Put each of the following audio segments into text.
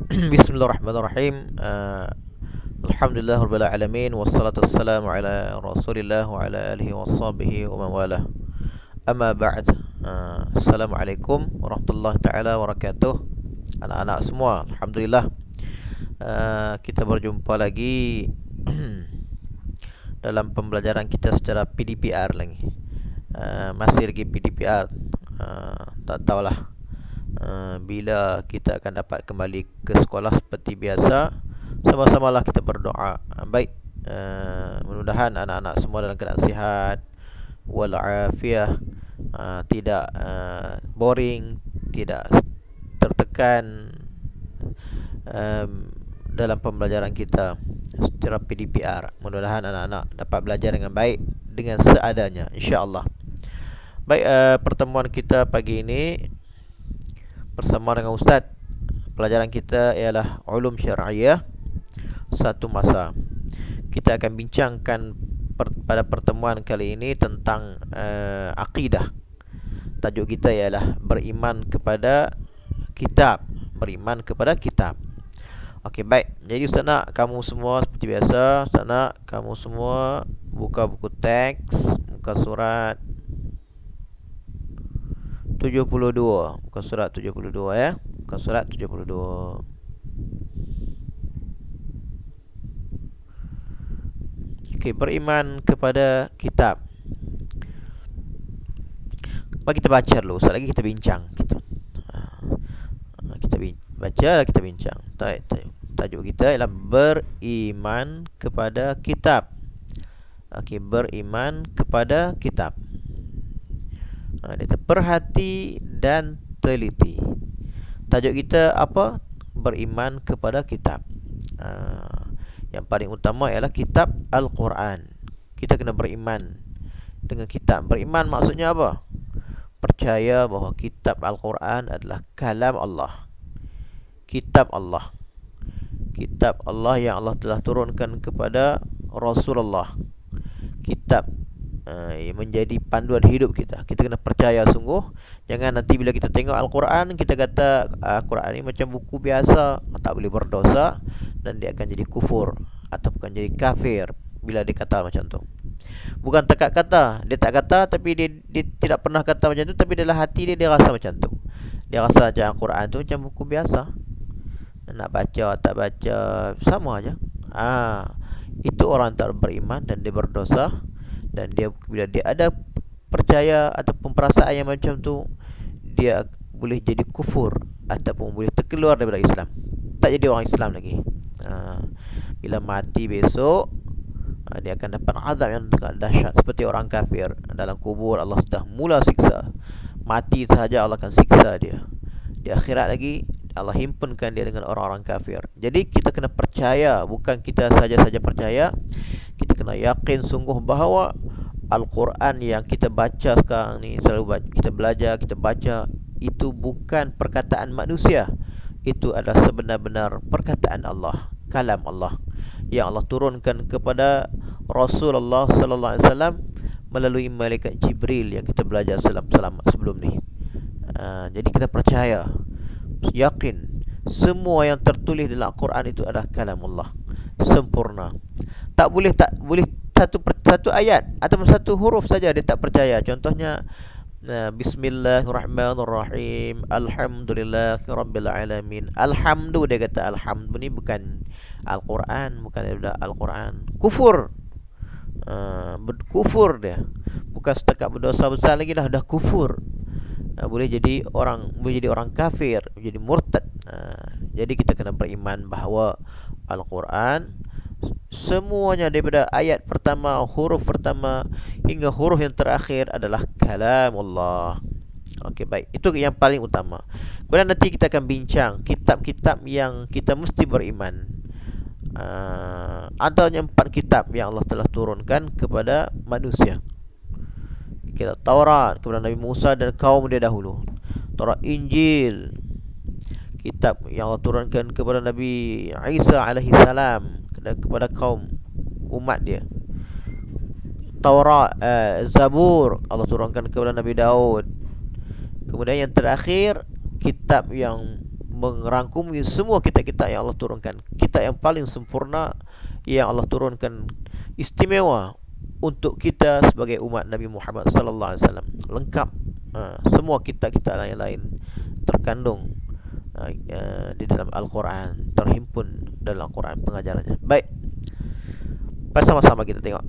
Bismillahirrahmanirrahim. Alhamdulillah rabbil alamin wassalatu wassalamu ala Rasulillah wa ala alihi washabihi wa man walah. Amma ba'd. Assalamualaikum warahmatullahi taala wabarakatuh. Anak-anak semua, alhamdulillah kita berjumpa lagi dalam pembelajaran kita secara PDPR lagi. Masih lagi PDPR. Tak tahulah bila kita akan dapat kembali ke sekolah seperti biasa. Sama-samalah kita berdoa. Baik, mudah-mudahan anak-anak semua dalam keadaan sihat walafiat, tidak boring, tidak tertekan dalam pembelajaran kita secara PDPR. Mudah-mudahan anak-anak dapat belajar dengan baik, dengan seadanya, insya-Allah. Baik, pertemuan kita pagi ini bersama dengan Ustaz. Pelajaran kita ialah Ulum Syar'iyah satu masa. Kita akan bincangkan pada pertemuan kali ini tentang akidah. Tajuk kita ialah beriman kepada kitab. Beriman kepada kitab. Okey, baik. Jadi Ustaz nak kamu semua seperti biasa, Ustaz nak kamu semua buka buku teks, buka surat 72. Bukan surat 72 ya. Bukan surat 72. Okey, beriman kepada kitab. Mari kita baca dulu, sekali lagi kita bincang gitu. Kita baca, kita bincang. Tajuk kita ialah beriman kepada kitab. Okey, beriman kepada kitab. Dia perhati dan teliti. Tajuk kita apa? Beriman kepada kitab. Yang paling utama ialah kitab Al-Quran. Kita kena beriman dengan kitab. Beriman maksudnya apa? Percaya bahawa kitab Al-Quran adalah kalam Allah, kitab Allah, kitab Allah yang Allah telah turunkan kepada Rasulullah. Kitab yang menjadi panduan hidup kita. Kita kena percaya sungguh. Jangan nanti bila kita tengok Al-Quran, kita kata Al-Quran ini macam buku biasa, tak boleh berdosa, dan dia akan jadi kufur ataupun jadi kafir bila dia kata macam tu. Bukan tekat kata, dia tak kata, tapi dia tidak pernah kata macam tu, tapi dalam hati dia rasa macam tu. Dia rasa macam Al-Quran tu macam buku biasa, nak baca tak baca sama aja. Itu orang tak beriman dan dia berdosa. Dan dia bila dia ada percaya ataupun perasaan yang macam tu, dia boleh jadi kufur ataupun boleh terkeluar daripada Islam. Tak jadi orang Islam lagi. Bila mati besok, dia akan dapat azab yang dahsyat seperti orang kafir. Dalam kubur Allah sudah mula siksa. Mati sahaja Allah akan siksa dia. Di akhirat lagi Allah himpunkan dia dengan orang-orang kafir. Jadi kita kena percaya, bukan kita saja-saja percaya. Kita kena yakin sungguh bahawa Al-Quran yang kita baca sekarang ni, kita belajar, kita baca, itu bukan perkataan manusia. Itu adalah sebenar-benar perkataan Allah, kalam Allah, yang Allah turunkan kepada Rasulullah sallallahu alaihi wasallam melalui malaikat Jibril yang kita belajar sebelum ni. Jadi kita percaya, yakin semua yang tertulis dalam Al-Quran itu adalah kalam Allah, sempurna. Tak boleh satu ayat atau satu huruf saja dia tak percaya. Contohnya Bismillahirrahmanirrahim, Alhamdulillahirabbil alamin. Alhamdu, dia kata alhamdu ni bukan Al-Quran, bukan daripada Al-Quran. Kufur. Kufur dia. Bukan setakat berdosa besar lagi dah kufur. Boleh jadi orang kafir, menjadi murtad. Jadi kita kena beriman bahawa Al-Quran semuanya daripada ayat pertama, huruf pertama hingga huruf yang terakhir adalah kalam Allah. Okey, baik. Itu yang paling utama. Kemudian nanti kita akan bincang kitab-kitab yang kita mesti beriman. Adanya 4 kitab yang Allah telah turunkan kepada manusia. Kitab Taurat kepada Nabi Musa dan kaum dia dahulu. Taurat, Injil, kitab yang Allah turunkan kepada Nabi Isa alaihi salam, kepada kaum umat dia. Taurat, Zabur Allah turunkan kepada Nabi Daud. Kemudian yang terakhir, kitab yang merangkumi semua kitab-kitab yang Allah turunkan. Kitab yang paling sempurna yang Allah turunkan, istimewa untuk kita sebagai umat Nabi Muhammad sallallahu alaihi wasallam. Lengkap. Semua kitab-kitab yang lain terkandung di dalam Al-Quran, terhimpun dalam Al-Quran pengajarannya. Baik, bersama-sama kita tengok.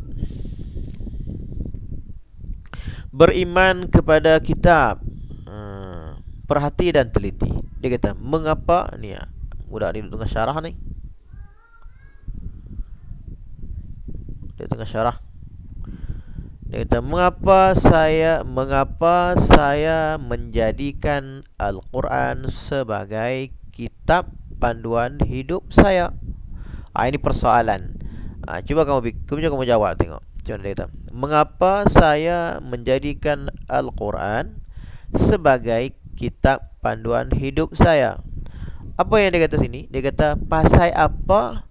Beriman kepada kitab, perhati dan teliti. Dia kata, mengapa ni ya, budak ni duduk tengah syarah ni. Dia tengah syarah. Dia kata, mengapa saya menjadikan Al-Quran sebagai kitab panduan hidup saya? Ini persoalan. Cuba kamu jawab, tengok. Cuba dia kata, mengapa saya menjadikan Al-Quran sebagai kitab panduan hidup saya? Apa yang dia kata sini? Dia kata, pasal apa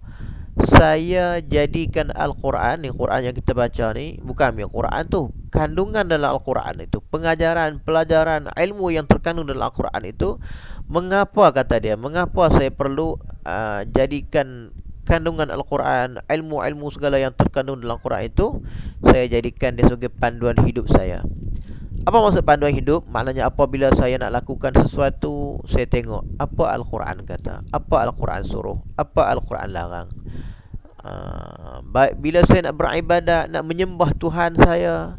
saya jadikan Al-Quran ni, Quran yang kita baca ni, bukan Quran tu, kandungan dalam Al-Quran itu, pengajaran, pelajaran, ilmu yang terkandung dalam Al-Quran itu. Mengapa, kata dia, mengapa saya perlu jadikan kandungan Al-Quran, ilmu-ilmu segala yang terkandung dalam Al-Quran itu, saya jadikan dia sebagai panduan hidup saya. Apa maksud panduan hidup? Maknanya apabila saya nak lakukan sesuatu, saya tengok apa Al-Quran kata, apa Al-Quran suruh, apa Al-Quran larang. Baik, bila saya nak beribadat, nak menyembah Tuhan saya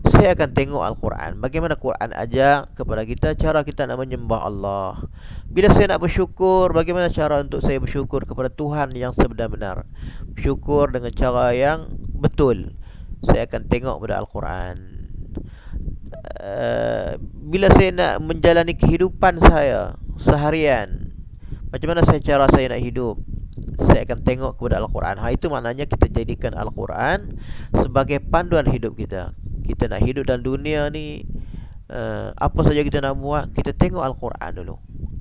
akan tengok Al-Quran. Bagaimana Quran ajak kepada kita cara kita nak menyembah Allah. Bila saya nak bersyukur, bagaimana cara untuk saya bersyukur kepada Tuhan yang sebenar-benar, bersyukur dengan cara yang betul. Saya akan tengok pada Al-Quran. Bila saya nak menjalani kehidupan saya seharian, macam mana cara saya nak hidup, saya akan tengok kepada Al-Quran. Itu maknanya kita jadikan Al-Quran sebagai panduan hidup kita. Kita nak hidup dalam dunia ni, apa saja kita nak buat, kita tengok Al-Quran dulu.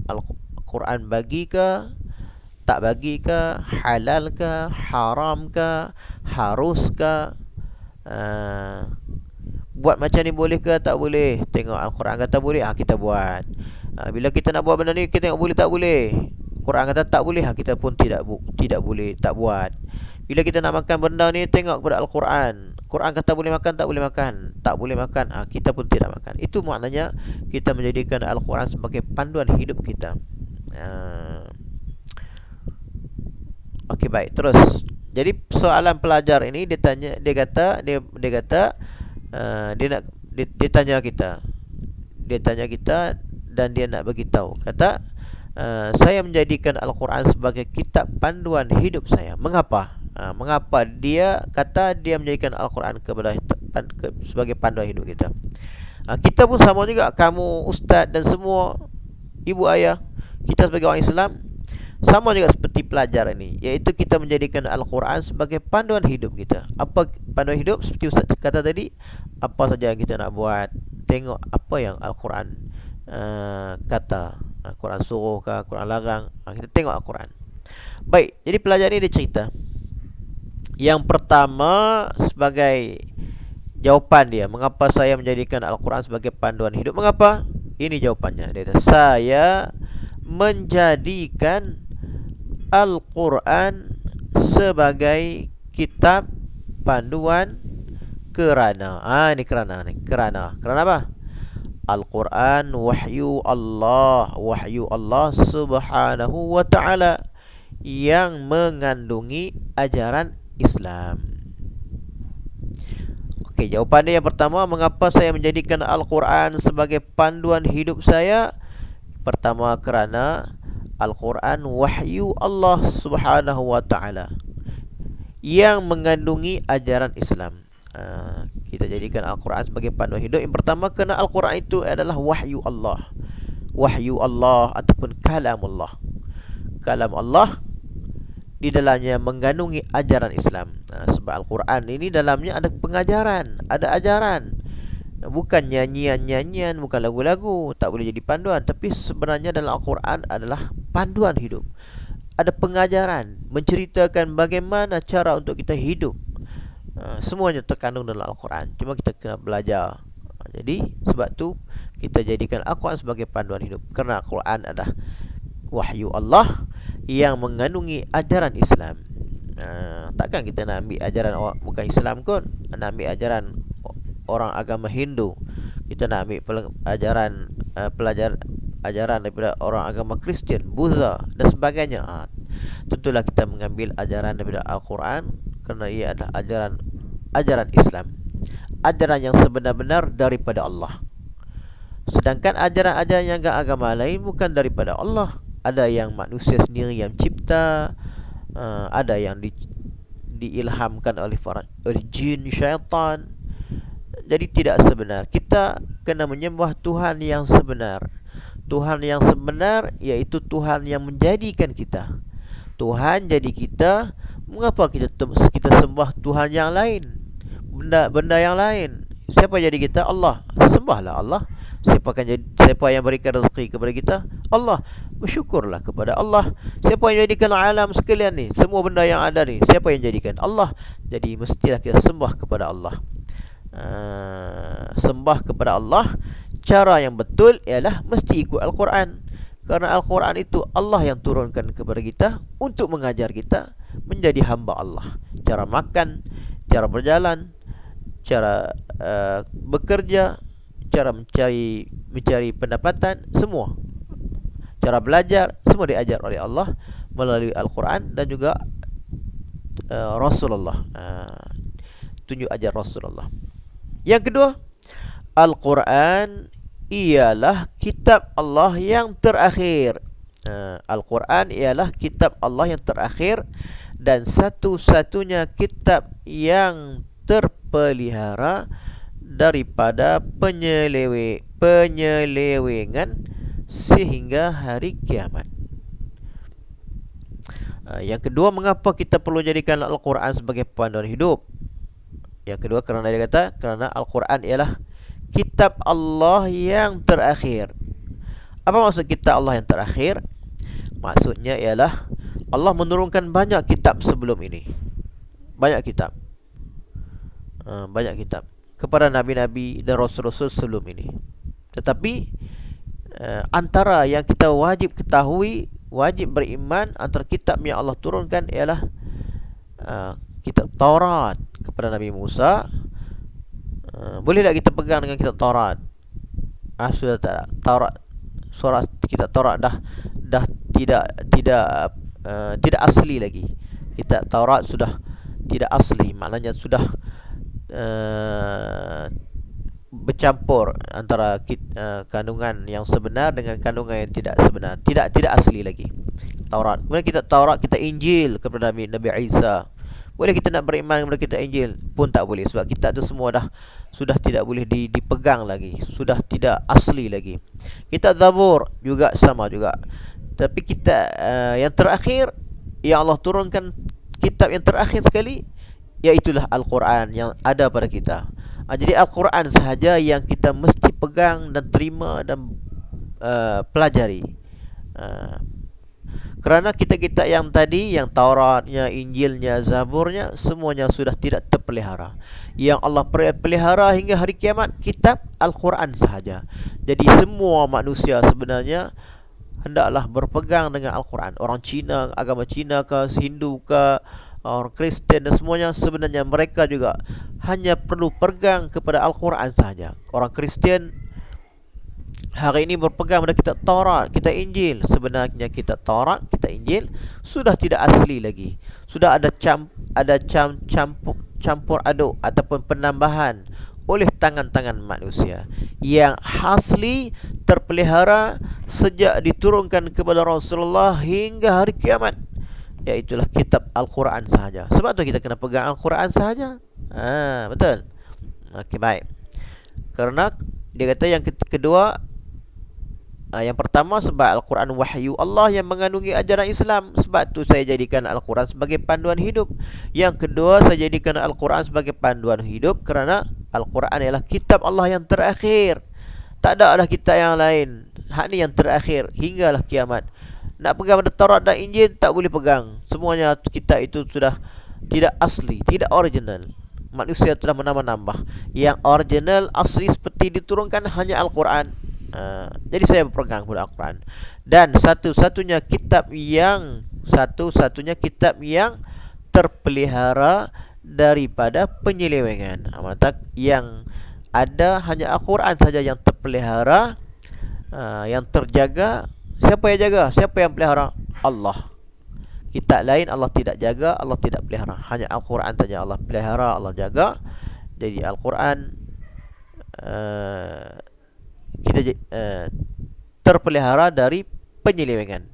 Al-Quran bagi ke, tak bagi ke, halal ke, haram ke, harus ke, buat macam ni boleh ke tak boleh. Tengok Al-Quran kata boleh, kita buat. Bila kita nak buat benda ni, kita tengok boleh tak boleh. Quran kata tak boleh, kita pun tidak boleh, tak buat. Bila kita nak makan benda ni, tengok kepada Al-Quran. Quran kata boleh makan, tak boleh makan, tak boleh makan, kita pun tidak makan. Itu maknanya kita menjadikan Al-Quran sebagai panduan hidup kita. Okey, baik, terus. Jadi soalan pelajar ini dia kata dia tanya kita dan dia nak bagi tahu. Kata, saya menjadikan Al-Quran sebagai kitab panduan hidup saya. Mengapa? Mengapa dia kata dia menjadikan Al-Quran sebagai panduan hidup kita? Kita pun sama juga, kamu, ustaz dan semua ibu ayah, kita sebagai orang Islam sama juga seperti pelajar ini, iaitu kita menjadikan Al-Quran sebagai panduan hidup kita. Apa panduan hidup? Seperti ustaz kata tadi, apa saja yang kita nak buat, tengok apa yang Al-Quran kata. Quran suruh ke, Quran larang, kita tengok Al-Quran. Baik, jadi pelajar ni dia cerita. Yang pertama, sebagai jawapan dia, mengapa saya menjadikan Al-Quran sebagai panduan hidup? Mengapa? Ini jawapannya. Dia kata, saya menjadikan Al-Quran sebagai kitab panduan kerana kerana apa? Al-Quran wahyu Allah subhanahu wa ta'ala, yang mengandungi ajaran Islam. Okey, jawapan dia yang pertama, mengapa saya menjadikan Al-Quran sebagai panduan hidup saya? Pertama, kerana Al-Quran wahyu Allah subhanahu wa ta'ala, yang mengandungi ajaran Islam. Kita jadikan Al-Quran sebagai panduan hidup. Yang pertama, kerana Al-Quran itu adalah wahyu Allah. Wahyu Allah ataupun kalam Allah. Kalam Allah di dalamnya mengandungi ajaran Islam. Sebab Al-Quran ini dalamnya ada pengajaran, ada ajaran. Bukan nyanyian-nyanyian, bukan lagu-lagu, tak boleh jadi panduan. Tapi sebenarnya dalam Al-Quran adalah panduan hidup. Ada pengajaran, menceritakan bagaimana cara untuk kita hidup. Semuanya terkandung dalam Al-Quran. Cuma kita kena belajar. Jadi sebab tu kita jadikan Al-Quran sebagai panduan hidup. Kerana Al-Quran adalah wahyu Allah yang mengandungi ajaran Islam. Takkan kita nak ambil ajaran bukan Islam kot, nak ambil ajaran orang agama Hindu, kita nak ambil ajaran ajaran daripada orang agama Kristian, Buddha dan sebagainya. Tentulah kita mengambil ajaran daripada Al-Quran, kerana ia adalah ajaran Islam, ajaran yang sebenar-benar daripada Allah. Sedangkan ajaran-ajaran yang agama lain bukan daripada Allah. Ada yang manusia sendiri yang cipta, ada yang diilhamkan oleh jin, syaitan. Jadi tidak sebenar. Kita kena menyembah Tuhan yang sebenar. Tuhan yang sebenar iaitu Tuhan yang menjadikan kita. Tuhan jadi kita. Mengapa kita sembah Tuhan yang lain, benda yang lain? Siapa jadi kita? Allah. Sembahlah Allah. Siapa yang berikan rezeki kepada kita? Allah. Bersyukurlah kepada Allah. Siapa yang jadikan alam sekalian ni, semua benda yang ada ni, siapa yang jadikan? Allah. Jadi mestilah kita sembah kepada Allah. Sembah kepada Allah, cara yang betul ialah mesti ikut Al-Quran. Kerana Al-Quran itu Allah yang turunkan kepada kita untuk mengajar kita menjadi hamba Allah. Cara makan, cara berjalan, cara bekerja, cara mencari pendapatan, semua. Cara belajar, semua diajar oleh Allah melalui Al-Quran dan juga Rasulullah. Tunjuk ajar Rasulullah. Yang kedua, Al-Quran ialah kitab Allah yang terakhir. Al-Quran ialah kitab Allah yang terakhir dan satu-satunya kitab yang terpelihara daripada penyelewengan sehingga hari kiamat. Yang kedua, mengapa kita perlu jadikan Al-Quran sebagai panduan hidup? Yang kedua, kerana dia kata, kerana Al-Quran ialah kitab Allah yang terakhir. Apa maksud kitab Allah yang terakhir? Maksudnya ialah Allah menurunkan banyak kitab sebelum ini. Banyak kitab kepada nabi-nabi dan rasul-rasul sebelum ini. Tetapi antara yang kita wajib ketahui, wajib beriman, antara kitab yang Allah turunkan ialah kitab Taurat kepada Nabi Musa. Boleh tak kita pegang dengan kitab Taurat? Sudah tak. Taurat, surah kitab Taurat dah tidak asli lagi. Kitab Taurat sudah tidak asli, maknanya sudah bercampur antara kandungan yang sebenar dengan kandungan yang tidak sebenar. Tidak asli lagi Taurat. Kemudian kitab Taurat, kitab Injil kepada Nabi Isa. Boleh kita nak beriman kepada kitab Injil? Pun tak boleh, sebab kitab itu semua sudah tidak boleh dipegang lagi, sudah tidak asli lagi. Kitab Zabur juga sama juga. Tapi kitab yang terakhir yang Allah turunkan, kitab yang terakhir sekali, iaitulah Al-Quran yang ada pada kita. Jadi Al-Quran sahaja yang kita mesti pegang dan terima dan pelajari. Kerana kitab-kitab yang tadi, yang Tauratnya, Injilnya, Zaburnya, semuanya sudah tidak terpelihara. Yang Allah pelihara hingga hari kiamat, kitab Al-Quran sahaja. Jadi semua manusia sebenarnya hendaklah berpegang dengan Al-Quran. Orang Cina, agama Cina ke, Hindu ke, orang Kristian dan semuanya, sebenarnya mereka juga hanya perlu pegang kepada Al-Quran sahaja. Orang Kristian hari ini berpegang pada kitab Taurat, kitab Injil. Sebenarnya kitab Taurat, kitab Injil sudah tidak asli lagi. Sudah ada campur aduk ataupun penambahan oleh tangan-tangan manusia. Yang asli terpelihara sejak diturunkan kepada Rasulullah hingga hari kiamat, iaitulah kitab Al-Quran sahaja. Sebab tu kita kena pegang Al-Quran sahaja. Betul. Okey, baik. Kerana dia kata yang kedua, yang pertama sebab Al-Quran wahyu Allah yang mengandungi ajaran Islam. Sebab tu saya jadikan Al-Quran sebagai panduan hidup. Yang kedua, saya jadikan Al-Quran sebagai panduan hidup kerana Al-Quran ialah kitab Allah yang terakhir. Tak ada dah kitab yang lain. Hak ni yang terakhir hinggalah kiamat. Nak pegang pada Taurat dan Injil tak boleh pegang. Semuanya kitab itu sudah tidak asli, tidak original. Manusia telah menambah-nambah. Yang original, asli seperti diturunkan hanya Al-Quran. Jadi saya berpegang pada Al-Quran. Dan satu-satunya kitab yang terpelihara daripada penyelewengan. Maksud yang ada hanya Al-Quran saja yang terpelihara, yang terjaga. Siapa yang jaga? Siapa yang pelihara? Allah. Kitab lain Allah tidak jaga, Allah tidak pelihara. Hanya Al-Quran saja Allah pelihara, Allah jaga. Jadi Al-Quran kita terpelihara dari penyelewengan.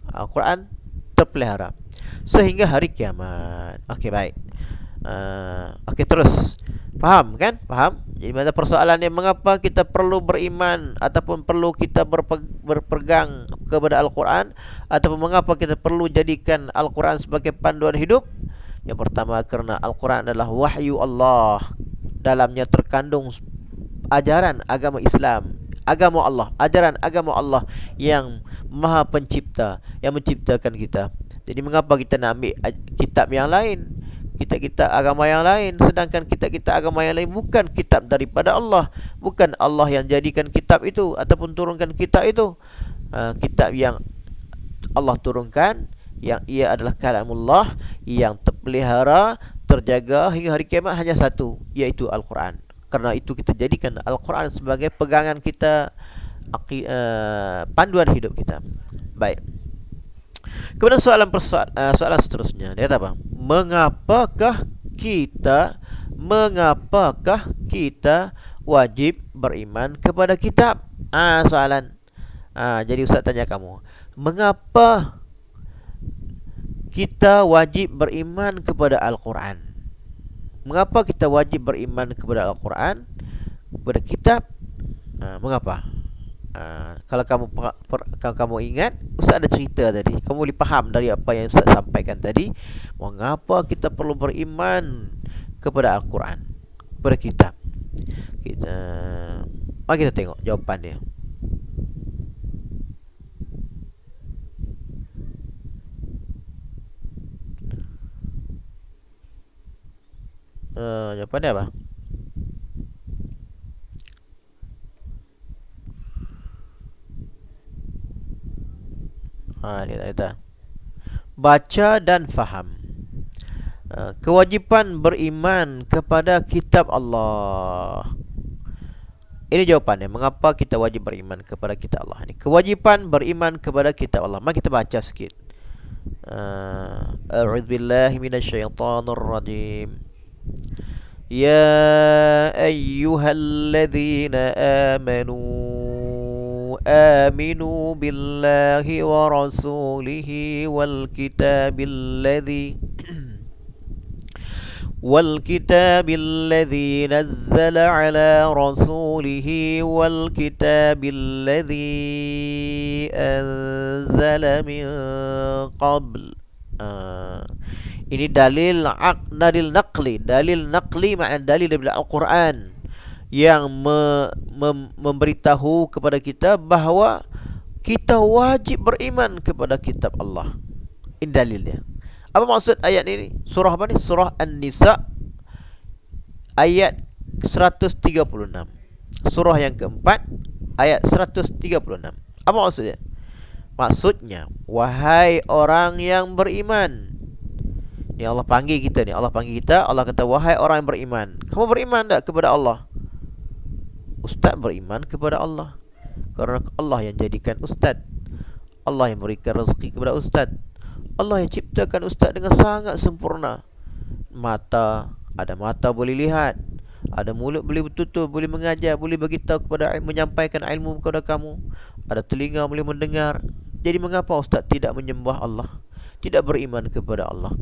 Al-Quran terpelihara sehingga hari kiamat. Okey, baik. Okey, terus. Faham kan? Faham? Jadi mana persoalannya, mengapa kita perlu beriman ataupun perlu kita berpegang kepada Al-Quran, ataupun mengapa kita perlu jadikan Al-Quran sebagai panduan hidup? Yang pertama, kerana Al-Quran adalah wahyu Allah. Dalamnya terkandung ajaran agama Islam, agama Allah, ajaran agama Allah yang Maha Pencipta, yang menciptakan kita. Jadi mengapa kita nak ambil kitab yang lain, kitab-kitab agama yang lain, sedangkan kitab-kitab agama yang lain bukan kitab daripada Allah, bukan Allah yang jadikan kitab itu ataupun turunkan kitab itu. Kitab yang Allah turunkan, yang ia adalah kalamullah, yang terpelihara, terjaga hingga hari kiamat, hanya satu, iaitu Al-Quran. Karena itu kita jadikan Al-Quran sebagai pegangan kita, panduan hidup kita. Baik. Kemudian soalan seterusnya, dia kata apa? Mengapakah kita wajib beriman kepada kitab? Soalan. Jadi Ustaz tanya kamu, mengapa kita wajib beriman kepada Al-Quran? Mengapa kita wajib beriman kepada Al-Quran, kepada kitab? Mengapa? Kalau kamu ingat, Ustaz ada cerita tadi. Kamu boleh faham dari apa yang Ustaz sampaikan tadi. Mengapa kita perlu beriman kepada Al-Quran, kepada kitab? Mari kita tengok jawapan dia. Jawapan dia apa? Dia kata baca dan faham. Kewajipan beriman kepada kitab Allah. Ini jawapannya, mengapa kita wajib beriman kepada kitab Allah. Ini kewajipan beriman kepada kitab Allah. Mari kita baca sikit. A'udzubillahi minasyaitonirrajim. Ya ayyuhalladzina amanu aminu billahi wa rasulihi wal kitabil nazzala ala rasulihi wal kitabil anzala min qabl. Ini dalil naqli. Dalil naqli makna dalil daripada Al-Quran yang memberitahu kepada kita bahawa kita wajib beriman kepada kitab Allah. Ini dalil dia. Apa maksud ayat ini? Surah apa ni? Surah An-Nisa ayat 136. Surah yang keempat ayat 136. Apa maksudnya? Maksudnya, wahai orang yang beriman. Ni Allah panggil kita ni. Allah panggil kita. Allah kata, wahai orang yang beriman. Kamu beriman tak kepada Allah? Ustaz beriman kepada Allah. Kerana Allah yang jadikan ustaz. Allah yang berikan rezeki kepada ustaz. Allah yang ciptakan ustaz dengan sangat sempurna. Ada mata boleh lihat. Ada mulut boleh bertutur, boleh mengajar, boleh beritahu kepada, menyampaikan ilmu kepada kamu. Ada telinga boleh mendengar. Jadi mengapa ustaz tidak menyembah Allah? Tidak beriman kepada Allah?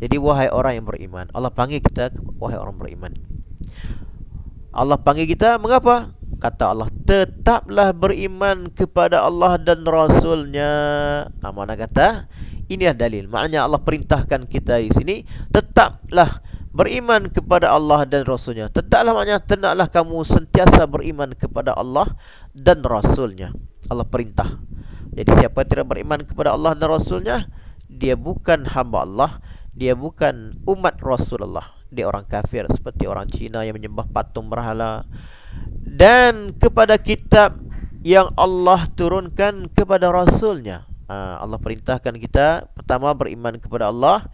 Jadi wahai orang yang beriman. Allah panggil kita, wahai orang beriman. Allah panggil kita, mengapa? Kata Allah, tetaplah beriman kepada Allah dan Rasulnya. Mana kata? Inilah dalil. Maknanya Allah perintahkan kita di sini, tetaplah beriman kepada Allah dan Rasulnya. Tetaplah maknanya, hendaklah kamu sentiasa beriman kepada Allah dan Rasulnya. Allah perintah. Jadi siapa tidak beriman kepada Allah dan Rasulnya, dia bukan hamba Allah, dia bukan umat Rasulullah. Dia orang kafir, seperti orang Cina yang menyembah patung berhala, dan kepada kitab yang Allah turunkan kepada Rasulnya. Allah perintahkan kita pertama beriman kepada Allah,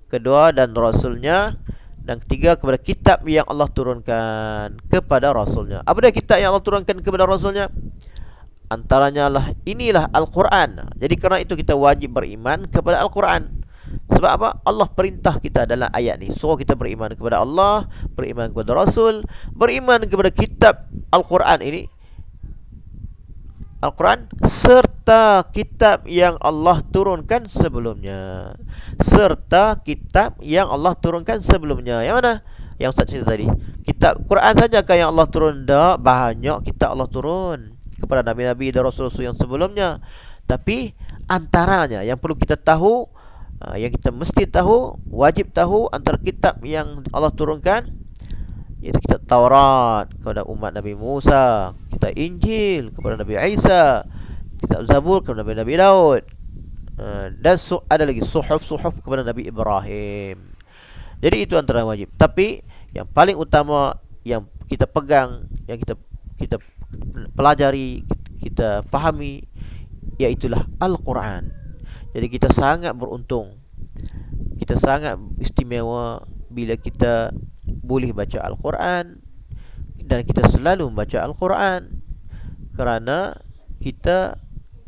kedua dan Rasulnya, dan ketiga kepada kitab yang Allah turunkan kepada Rasulnya. Apa dia kitab yang Allah turunkan kepada Rasulnya? Antaranya lah inilah Al-Quran. Jadi kerana itu kita wajib beriman kepada Al-Quran. Sebab apa? Allah perintah kita dalam ayat ni, suruh kita beriman kepada Allah, beriman kepada Rasul, beriman kepada kitab Al-Quran ini, Al-Quran, serta kitab yang Allah turunkan sebelumnya. Serta kitab yang Allah turunkan sebelumnya. Yang mana? Yang Ustaz cerita tadi. Kitab Quran sajakah yang Allah turun? Tak, banyak kitab Allah turun kepada Nabi-Nabi dan Rasul-Rasul yang sebelumnya. Tapi antaranya yang perlu kita tahu, yang kita mesti tahu, wajib tahu antara kitab yang Allah turunkan, iaitu kitab Taurat kepada umat Nabi Musa, kitab Injil kepada Nabi Isa, kitab Zabur kepada Nabi Daud, dan ada lagi suhuf kepada Nabi Ibrahim. Jadi itu antara wajib. Tapi yang paling utama yang kita pegang, yang kita pelajari, kita fahami, iaitulah Al-Quran. Jadi kita sangat beruntung, kita sangat istimewa bila kita boleh baca Al-Quran, dan kita selalu membaca Al-Quran. Kerana kita,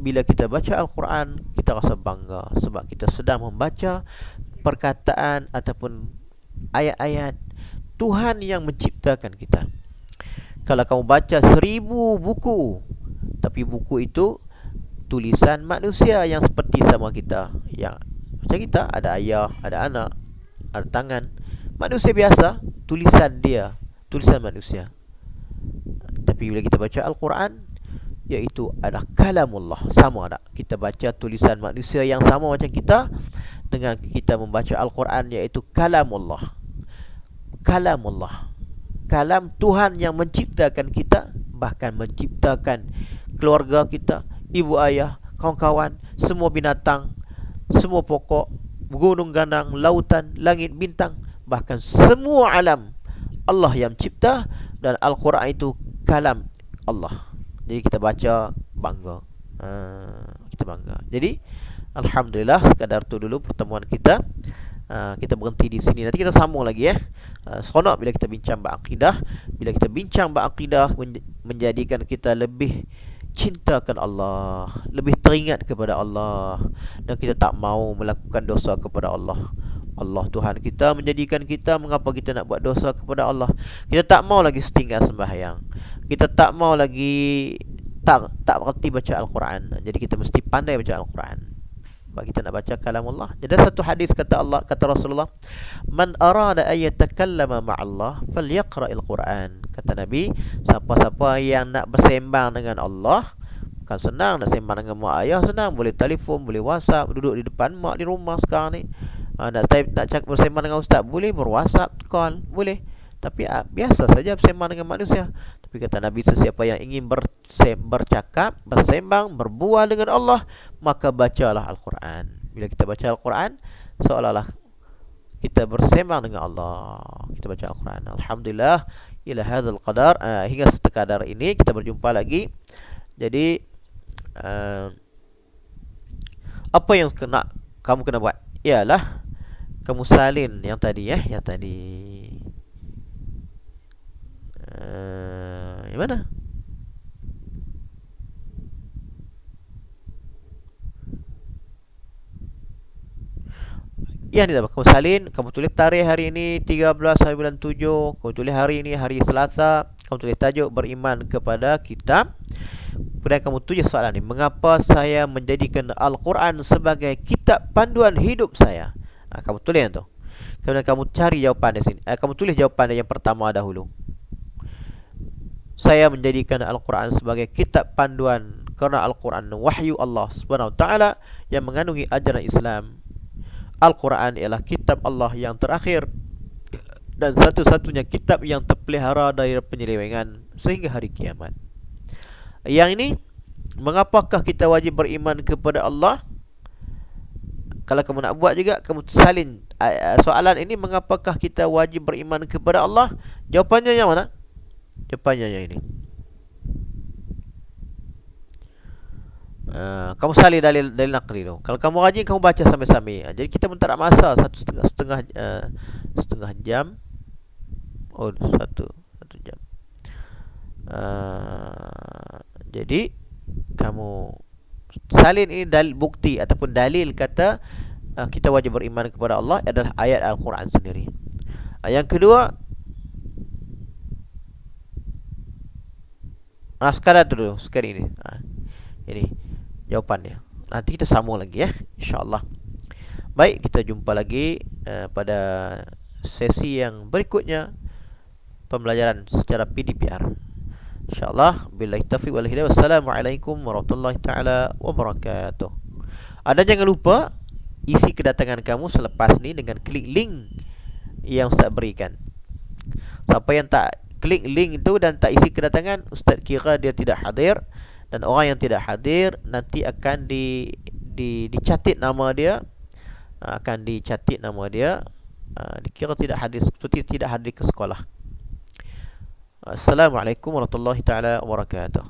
bila kita baca Al-Quran, kita rasa bangga sebab kita sedang membaca perkataan ataupun ayat-ayat Tuhan yang menciptakan kita. Kalau kamu baca 1000 buku, tapi buku itu tulisan manusia yang seperti sama kita, yang macam kita, ada ayah, ada anak, ada tangan, manusia biasa, tulisan dia, tulisan manusia. Tapi bila kita baca Al-Quran, iaitu adalah kalamullah. Sama tak? Kita baca tulisan manusia yang sama macam kita, dengan kita membaca Al-Quran, iaitu kalamullah. Kalamullah, kalam Tuhan yang menciptakan kita, bahkan menciptakan keluarga kita, ibu ayah, kawan-kawan, semua binatang, semua pokok, gunung ganang, lautan, langit, bintang, bahkan semua alam Allah yang cipta. Dan Al-Quran itu kalam Allah. Jadi kita baca bangga, kita bangga. Jadi alhamdulillah, sekadar tu dulu pertemuan kita. Kita berhenti di sini. Nanti kita sambung lagi ya. Seronok bila kita bincang bab akidah. Bila kita bincang bab akidah, menjadikan kita lebih cintakan Allah, lebih teringat kepada Allah, dan kita tak mau melakukan dosa kepada Allah. Allah Tuhan kita menjadikan kita, mengapa kita nak buat dosa kepada Allah? Kita tak mau lagi setinggal sembahyang, kita tak mau lagi tak berhenti baca Al-Quran. Jadi kita mesti pandai baca Al-Quran, sebab kita nak baca kalam Allah. Jadi ada satu hadis kata Rasulullah, man arada an yatakallama ma'allah falyaqra'il Quran. Kata Nabi, siapa-siapa yang nak bersembang dengan Allah, bukan senang nak sembang dengan mak ayah, senang, boleh telefon, boleh WhatsApp, duduk di depan mak di rumah sekarang ni. Nak cakap bersembang dengan ustaz, boleh berWhatsApp, call, boleh. Tapi biasa saja bersembang dengan manusia. Tapi kata Nabi, sesiapa yang ingin bercakap, bersembang, berbual dengan Allah, maka bacalah Al-Quran. Bila kita baca Al-Quran, seolah-olah kita bersembang dengan Allah. Kita baca Al-Quran. Alhamdulillah, ila hadzal qadar. Hingga sekadar ini kita berjumpa lagi. Jadi apa yang kamu kena buat ialah kamu salin yang tadi ya, yang tadi. Yang mana? Yang ni kamu salin, kamu tulis tarikh hari ini 13 hari bulan 7, kamu tulis hari ini hari Selasa, kamu tulis tajuk beriman kepada kitab. Kemudian kamu tulis soalan ni, mengapa saya menjadikan Al-Quran sebagai kitab panduan hidup saya? Kamu tulis tu. Kemudian kamu cari jawapan di sini. Kamu tulis jawapan yang pertama dahulu. Saya menjadikan Al-Quran sebagai kitab panduan kerana Al-Quran wahyu Allah Subhanahu Wa Taala yang mengandungi ajaran Islam. Al-Quran ialah kitab Allah yang terakhir dan satu-satunya kitab yang terpelihara dari penyelewengan sehingga hari kiamat. Yang ini, mengapakah kita wajib beriman kepada Allah? Kalau kamu nak buat juga, kamu salin soalan ini, mengapakah kita wajib beriman kepada Allah? Jawapannya yang mana? Jawapannya yang ini. Kamu salin dalil naqli tu. Kalau kamu rajin, kamu baca sambil-sambil. Jadi kita pun tak nak masa setengah jam. Oh, satu jam. Jadi kamu salin ini dalil bukti ataupun dalil kata kita wajib beriman kepada Allah adalah ayat Al-Quran sendiri. Yang kedua, sekarang tu dulu, sekarang ini. Ini jawapannya. Nanti kita sambung lagi ya, insya-Allah. Baik, kita jumpa lagi pada sesi yang berikutnya, pembelajaran secara PDPR. InsyaAllah. Billahi taufiq wal hidayah. Wassalamualaikum warahmatullahi taala wabarakatuh. Ada jangan lupa isi kedatangan kamu selepas ni dengan klik link yang Ustaz berikan. Siapa yang tak klik link itu dan tak isi kedatangan, Ustaz kira dia tidak hadir. Dan orang yang tidak hadir nanti akan dicatat nama dia, akan dicatat nama dia, dikira tidak hadir, seperti tidak hadir ke sekolah. Assalamualaikum warahmatullahi taala wabarakatuh.